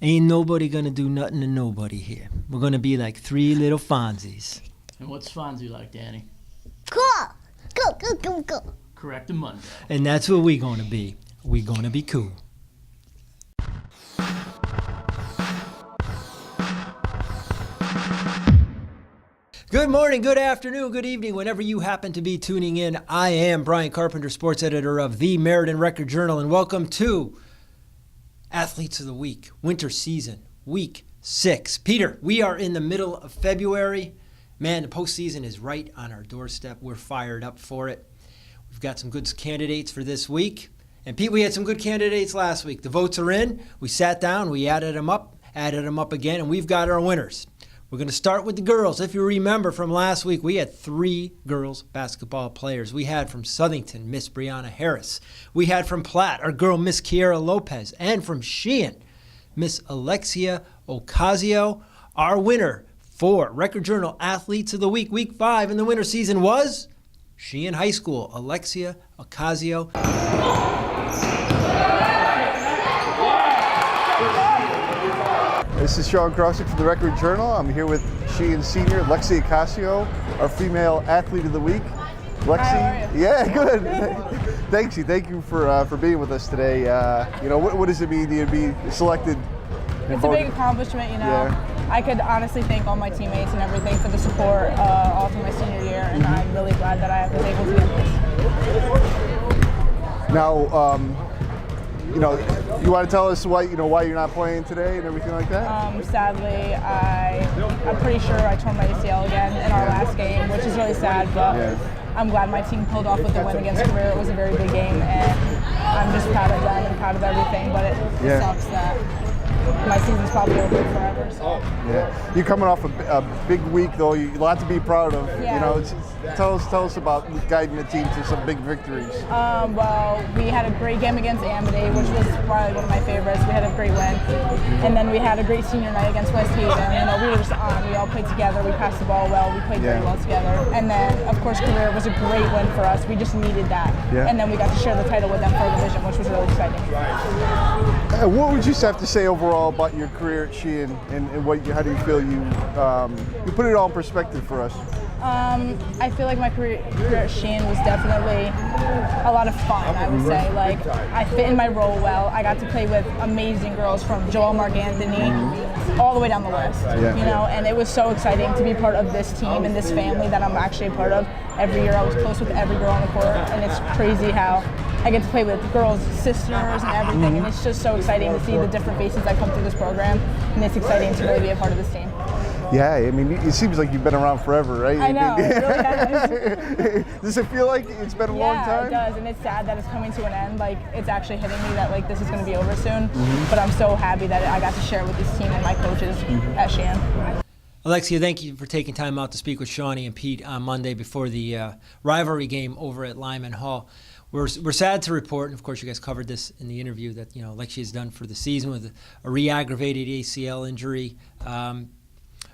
Ain't nobody gonna do nothing to nobody here. We're gonna be like three little Fonzies. And what's Fonzie like, Danny? Cool. Cool. Correct him Monday. And that's what we gonna be. We gonna be cool. Good morning, good afternoon, good evening, whenever you happen to be tuning in. I am Brian Carpenter, sports editor of the Meriden Record Journal, and welcome to Athletes of the Week, winter season, week 6. Peter, we are in the middle of February. Man, the postseason is right on our doorstep. We're fired up for it. We've got some good candidates for this week. And Pete, we had some good candidates last week. The votes are in. We sat down, we added them up again, and we've got our winners. We're going to start with the girls. If you remember from last week, we had 3 girls basketball players. We had from Southington, Miss Brianna Harris. We had from Platt, our girl, Miss Killea Lopez. And from Sheehan, Miss Alexia Ocasio. Our winner for Record Journal Athletes of the Week, week 5 in the winter season was Sheehan High School, Alexia Ocasio. This is Sean Crossick from the Record Journal. I'm here with Sheehan Senior, Lexi Ocasio, our female athlete of the week. Lexi, hi, how are you? Yeah, good. Thank you for being with us today. What does it mean to be selected? It's a big accomplishment, Yeah. I could honestly thank all my teammates and everything for the support all through my senior year, and I'm really glad that I was able to get this. Now, you want to tell us why you're not playing today and everything like that? Sadly, I'm pretty sure I tore my ACL again in our last game, which is really sad, but I'm glad my team pulled off with the win against Cheshire. It was a very big game, and I'm just proud of them and proud of everything, but it sucks that my season's probably over forever. So. Yeah, you're coming off a big week though. A lot to be proud of. Yeah. Tell us about guiding the team to some big victories. Well, we had a great game against Amity, which was probably one of my favorites. We had a great win, and then we had a great senior night against West Haven. We were just on. We all played together. We passed the ball well. We played very well together. And then, of course, Career was a great win for us. We just needed that. Yeah. And then we got to share the title with them for a division, which was really exciting. What would you have to say overall about your career at Sheehan, and how do you feel you put it all in perspective for us? I feel like my career at Sheehan was definitely a lot of fun, I would say. Like, I fit in my role well. I got to play with amazing girls from Joel, Mark Anthony, all the way down the list, and it was so exciting to be part of this team and this family that I'm actually a part of. Every year I was close with every girl on the court, and it's crazy how I get to play with girls' sisters and everything, and it's just so exciting to see the different faces that come through this program, and it's exciting to really be a part of this team. Yeah, I mean, it seems like you've been around forever, right? I know, it really has. Does it feel like it's been a long time? Yeah, it does, and it's sad that it's coming to an end. Like, it's actually hitting me that, like, this is going to be over soon, but I'm so happy that I got to share with this team and my coaches at Sheehan. Alexia, thank you for taking time out to speak with Shawnee and Pete on Monday before the rivalry game over at Lyman Hall. We're sad to report, and of course you guys covered this in the interview, that Lexi is done for the season with a re-aggravated ACL injury.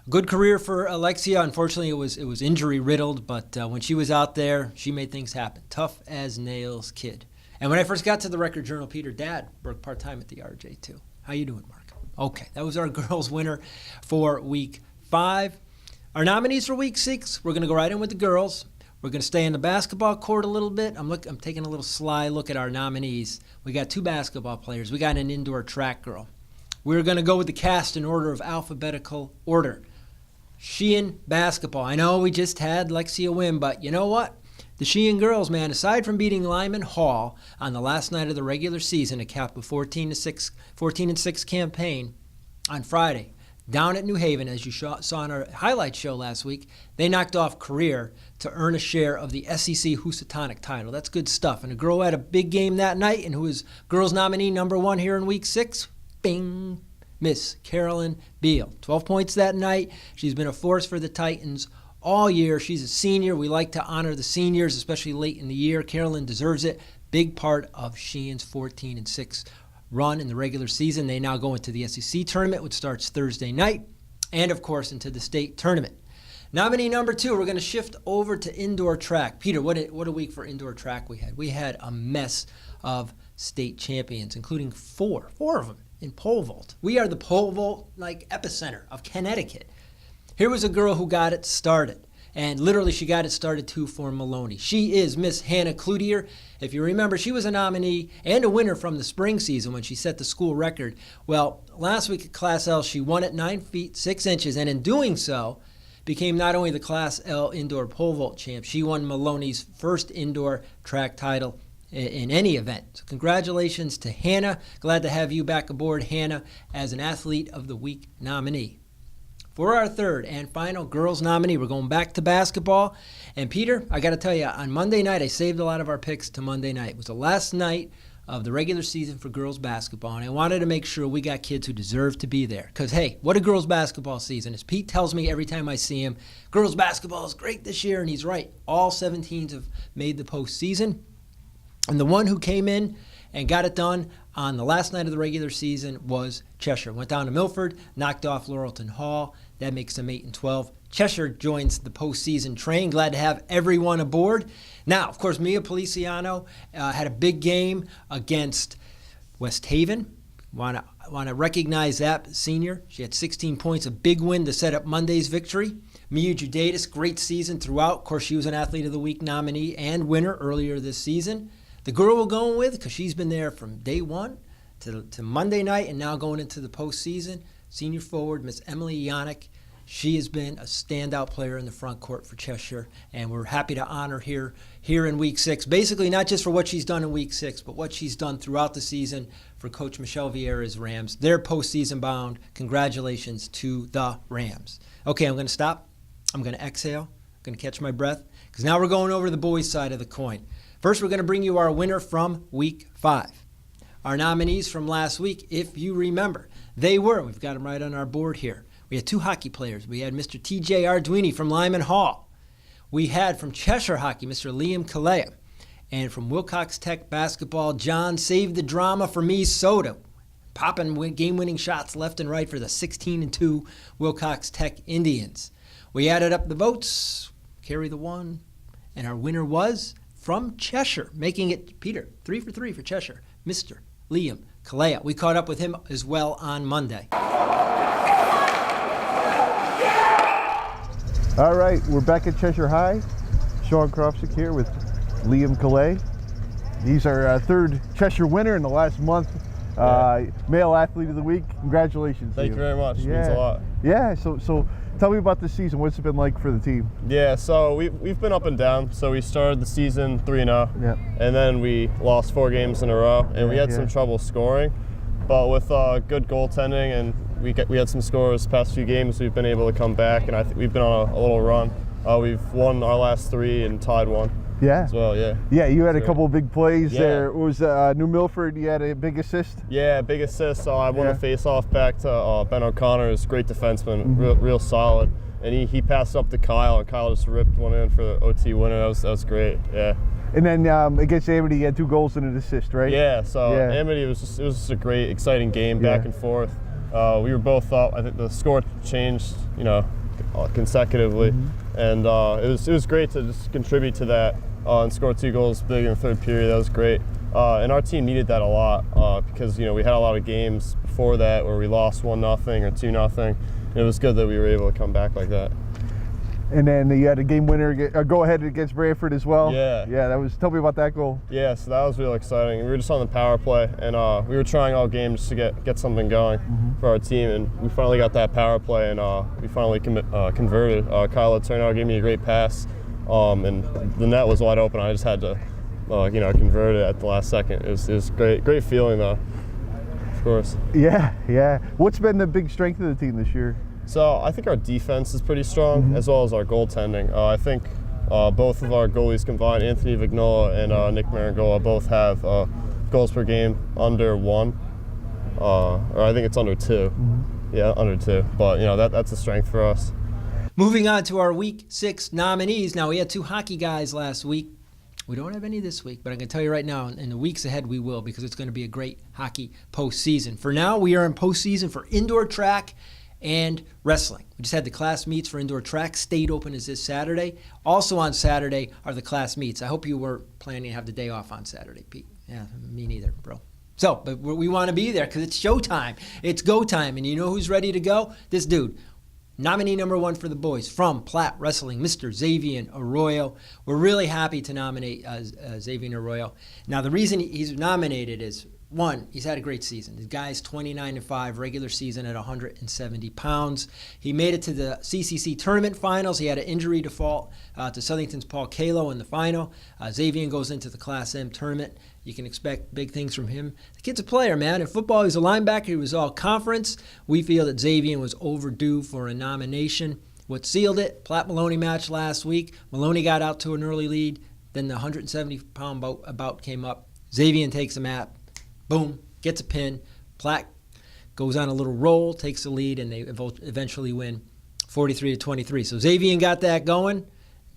Good career for Alexia. Unfortunately, it was injury riddled, but when she was out there, she made things happen. Tough as nails kid. And when I first got to the Record Journal, Peter, Dad worked part-time at the RJ too. How you doing, Mark? Okay, that was our girls' winner for week 5. Our nominees for week 6, we're going to go right in with the girls. We're going to stay in the basketball court a little bit. I'm taking a little sly look at our nominees. We got 2 basketball players. We got an indoor track girl. We're going to go with the cast in order of alphabetical order. Sheehan basketball. I know we just had Lexia win, but you know what? The Sheehan girls, man, aside from beating Lyman Hall on the last night of the regular season to cap a 14-6 campaign on Friday, down at New Haven, as you saw in our highlight show last week, they knocked off Career to earn a share of the SEC Housatonic title. That's good stuff. And a girl who had a big game that night and who is girls nominee number 1 here in week 6, bing, Miss Carolyn Beal. 12 points that night. She's been a force for the Titans all year. She's a senior. We like to honor the seniors, especially late in the year. Carolyn deserves it. Big part of Sheehan's 14-6 run in the regular season. They now go into the SEC tournament, which starts Thursday night, and of course into the state tournament. Nominee number 2, we're going to shift over to indoor track. Peter, what a week for indoor track we had. We had a mess of state champions, including four of them in pole vault. We are the pole vault epicenter of Connecticut. Here was a girl who got it started. And literally, she got it started, too, for Maloney. She is Miss Hannah Cloutier. If you remember, she was a nominee and a winner from the spring season when she set the school record. Well, last week at Class L, she won at 9 feet 6 inches, and in doing so, became not only the Class L indoor pole vault champ, she won Maloney's first indoor track title in any event. So congratulations to Hannah. Glad to have you back aboard, Hannah, as an Athlete of the Week nominee. For our third and final girls nominee, we're going back to basketball. And Peter, I got to tell you, on Monday night, I saved a lot of our picks to Monday night. It was the last night of the regular season for girls basketball, and I wanted to make sure we got kids who deserve to be there. Because, hey, what a girls basketball season. As Pete tells me every time I see him, girls basketball is great this year, and he's right. All 17s have made the postseason. And the one who came in and got it done on the last night of the regular season was Cheshire. Went down to Milford, knocked off Laurelton Hall. That makes them 8-12. Cheshire joins the postseason train. Glad to have everyone aboard. Now, of course, Mia Policiano had a big game against West Haven. Want to recognize that senior. She had 16 points, a big win to set up Monday's victory. Mia Judatis, great season throughout. Of course, she was an Athlete of the Week nominee and winner earlier this season. The girl we're going with, because she's been there from day one to Monday night and now going into the postseason, senior forward, Miss Emily Yannick. She has been a standout player in the front court for Cheshire, and we're happy to honor her here in Week 6. Basically, not just for what she's done in Week 6, but what she's done throughout the season for Coach Michelle Vieira's Rams. They're postseason bound. Congratulations to the Rams. Okay, I'm going to stop. I'm going to exhale. I'm going to catch my breath, because now we're going over to the boys' side of the coin. First, we're going to bring you our winner from Week 5. Our nominees from last week, if you remember, they were, we've got them right on our board here. We had 2 hockey players. We had Mr. T.J. Arduini from Lyman Hall. We had from Cheshire Hockey, Mr. Liam Killea. And from Wilcox Tech Basketball, John saved the drama for me, Soda, popping game-winning shots left and right for the 16-2 Wilcox Tech Indians. We added up the votes, carry the one, and our winner was from Cheshire, making it, Peter, 3 for 3 for Cheshire, Mr. Liam Killea. We caught up with him as well on Monday. All right, we're back at Cheshire High. Sean Krofsik here with Liam Killea. He's our third Cheshire winner in the last month. Male Athlete of the Week. Congratulations. Thank Liam. you very much. It means a lot. Yeah, so tell me about this season. What's it been like for the team? Yeah, so we've been up and down. So we started the season 3-0, and then we lost 4 games in a row, and we had some trouble scoring. But with good goaltending, and we had some scores the past few games, we've been able to come back, and I think we've been on a little run. We've won our last 3 and tied 1. Yeah. As well, yeah. Yeah, you had a couple of big plays there. It was New Milford, you had a big assist? Yeah, big assist. So I won the face-off back to Ben O'Connor, who's a great defenseman, real solid. And he passed up to Kyle, and Kyle just ripped one in for the OT winner. That was great, yeah. And then against Amity, you had 2 goals and an assist, right? Yeah, so Amity, it was just a great, exciting game, back and forth. We were both up. I think the score changed, consecutively. And it was great to just contribute to that and score 2 goals big in the third period. That was great. And our team needed that a lot because, we had a lot of games before that where we lost 1-0 or 2-0. It was good that we were able to come back like that. And then you had a game winner, a go-ahead against Brantford as well. Yeah. Yeah, tell me about that goal. Yeah, so that was real exciting. We were just on the power play, and we were trying all game just to get something going for our team, and we finally got that power play, and we finally converted. Kyle Turnout gave me a great pass, and the net was wide open. I just had to, convert it at the last second. It was great feeling though, of course. Yeah. What's been the big strength of the team this year? So I think our defense is pretty strong, as well as our goaltending. I think both of our goalies combined, Anthony Vignola and Nick Marangola, both have goals per game under 1, or I think it's under 2. Yeah, under 2. But that's a strength for us. Moving on to our Week 6 nominees. Now, we had 2 hockey guys last week. We don't have any this week, but I can tell you right now, in the weeks ahead we will, because it's going to be a great hockey postseason. For now, we are in postseason for indoor track and wrestling. We just had the class meets for indoor track. State Open is this Saturday. Also on Saturday are the class meets. I hope you were planning to have the day off on Saturday, Pete. Yeah, me neither, bro. So, but we want to be there because it's showtime. It's go time. And you know who's ready to go? This dude. Nominee number 1 for the boys from Platte Wrestling, Mr. Xavier Arroyo. We're really happy to nominate Xavier Arroyo. Now, the reason he's nominated is, one, he's had a great season. The guy's 29-5 regular season at 170 pounds. He made it to the CCC tournament finals. He had an injury default to Southington's Paul Killea in the final. Xavier goes into the Class M tournament. You can expect big things from him. The kid's a player, man. In football, he's a linebacker. He was all conference. We feel that Xavier was overdue for a nomination. What sealed it? Platte-Maloney match last week. Maloney got out to an early lead. Then the 170-pound bout came up. Xavier takes a map. Boom. Gets a pin. Platte goes on a little roll, takes the lead, and they eventually win 43-23. So Xavier got that going.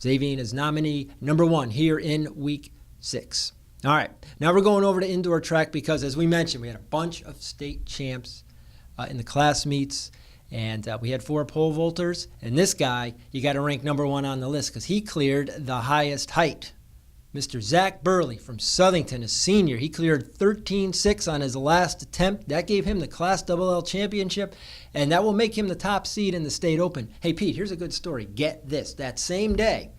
Xavier is nominee number 1 here in Week 6. All right, now we're going over to indoor track because, as we mentioned, we had a bunch of state champs in the class meets, and we had 4 pole vaulters. And this guy, you got to rank number 1 on the list because he cleared the highest height. Mr. Zach Burley from Southington, a senior, he cleared 13.6 on his last attempt. That gave him the Class LL championship, and that will make him the top seed in the state open. Hey, Pete, here's a good story. Get this. That same day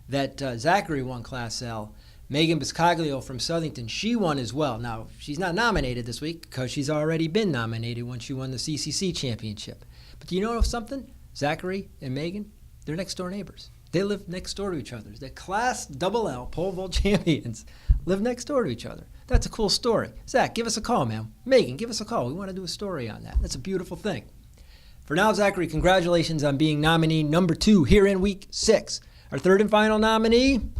that Zachary won Class L, Megan Biscaglio from Southington, she won as well. Now, she's not nominated this week because she's already been nominated when she won the CCC championship. But do you know something? Zachary and Megan, they're next-door neighbors. They live next door to each other. The Class LL pole vault champions live next door to each other. That's a cool story. Zach, give us a call, man. Megan, give us a call. We want to do a story on that. That's a beautiful thing. For now, Zachary, congratulations on being nominee number 2 here in Week 6. Our third and final nominee,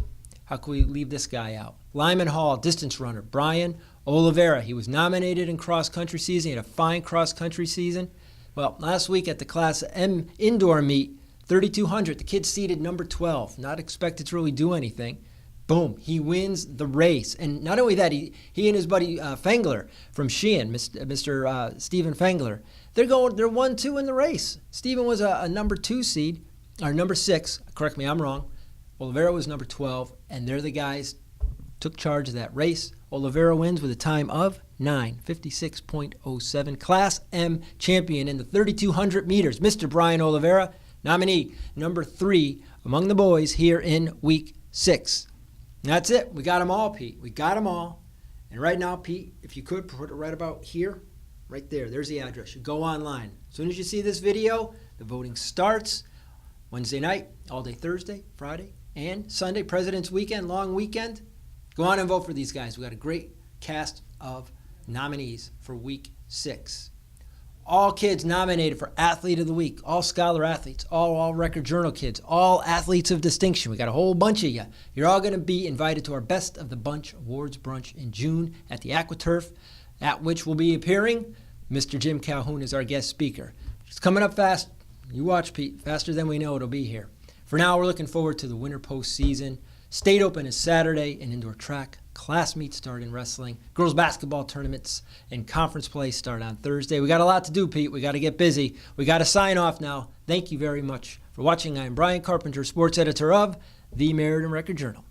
how can we leave this guy out? Lyman Hall distance runner, Brian Oliveira. He was nominated in cross-country season. He had a fine cross-country season. Well, last week at the Class M indoor meet, 3,200, the kid seated number 12, not expected to really do anything. Boom, he wins the race. And not only that, he and his buddy Fengler from Sheehan, Mr. Stephen Fengler, they're 1-2 in the race. Stephen was a number 2 seed, or number 6, correct me, I'm wrong. Oliveira was number 12, and they're the guys took charge of that race. Oliveira wins with a time of 9:56.07. Class M champion in the 3,200 meters. Mr. Brian Oliveira, nominee number 3 among the boys here in Week 6. And that's it. We got them all, Pete. We got them all. And right now, Pete, if you could put it right about here, right there. There's the address. You go online. As soon as you see this video, the voting starts Wednesday night, all day Thursday, Friday, and Sunday, President's Weekend, long weekend. Go on and vote for these guys. We got a great cast of nominees for Week 6. All kids nominated for Athlete of the Week, all scholar athletes, all Record Journal kids, all athletes of distinction. We got a whole bunch of you. You're all going to be invited to our Best of the Bunch Awards brunch in June at the AquaTurf, at which will be appearing Mr. Jim Calhoun as our guest speaker. It's coming up fast. You watch, Pete. Faster than we know it'll be here. For now, we're looking forward to the winter postseason. State Open is Saturday in indoor track. Class meets start in wrestling. Girls basketball tournaments and conference play start on Thursday. We got a lot to do, Pete. We got to get busy. We got to sign off now. Thank you very much for watching. I am Brian Carpenter, sports editor of the Meriden Record Journal.